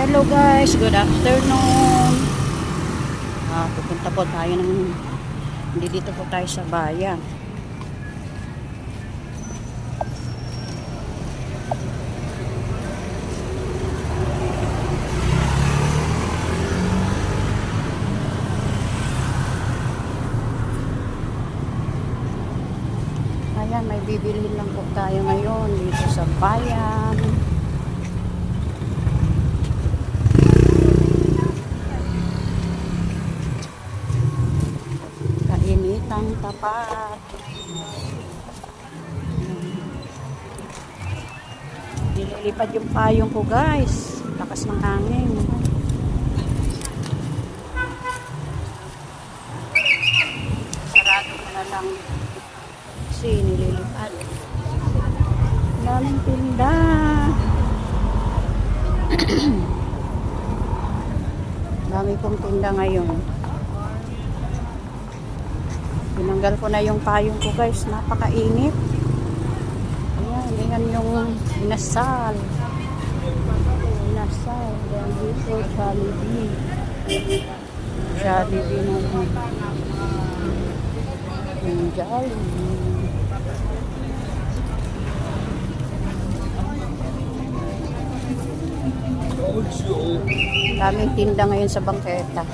Hello guys, good afternoon. Pupunta po tayo dito po tayo sa bayan. Ayan, may bibilhin lang po tayo ngayon dito sa bayan. Kainitang tapat. Nililipad yung payong ko guys. Lakas ng hangin. Sarado na lang. Kasi nililipad. Daming tinda. Dami pong tinda ngayon. Tinanggal ko na yung payong ko guys. Napakainit. Ayan, yan yung inasal. Inasal. Yan dito, Jollibee. Jollibee naman. Yung Jollibee. Daming tinda ngayon sa bangketa.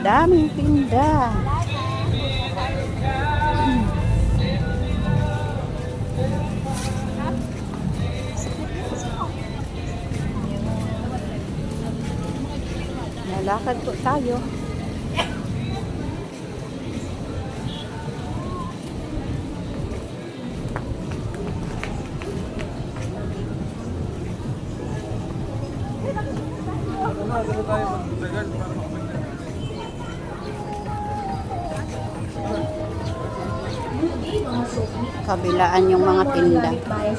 Daming tinda. Lalakad po tayo. Kabilaan yung mga tinda.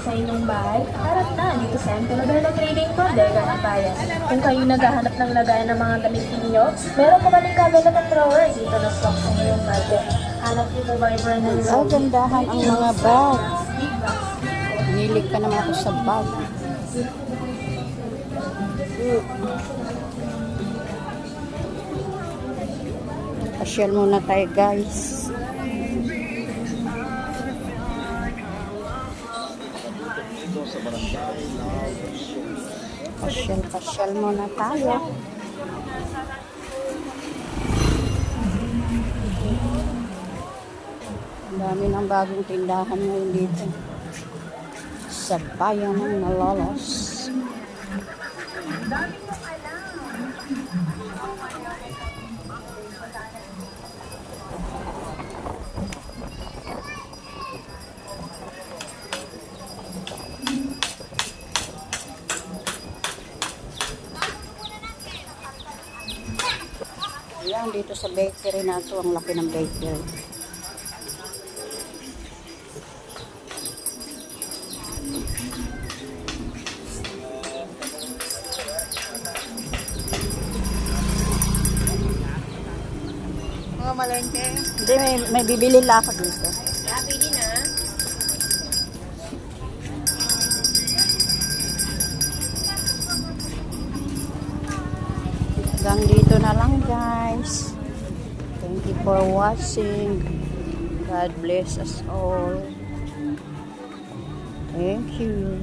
Sa inyong bahay, harap na dito sa Antolodoro Trading Bodega ng Bayan. Kung kayo naghahanap ng lagayan ng mga gamit ninyo, meron pa kaming cabinet at drawer dito na stock sa inyong budget. Hanap niyo po ba yung brand ng Ang gandahan ang mga bag. Nilig ka naman ako sa bag. Pasyal muna tayo guys. Pasyal muna tayo. Ang dami ng bagong tindahan ngayon dito sa bayan ng Malolos. Ayan, dito sa bakery na ito, ang laki ng bakery. mga malengke. Hindi, may bibili lang ako dito. Pili na. Hanggang dito na lang guys. Thank you for watching. God bless us all. Thank you.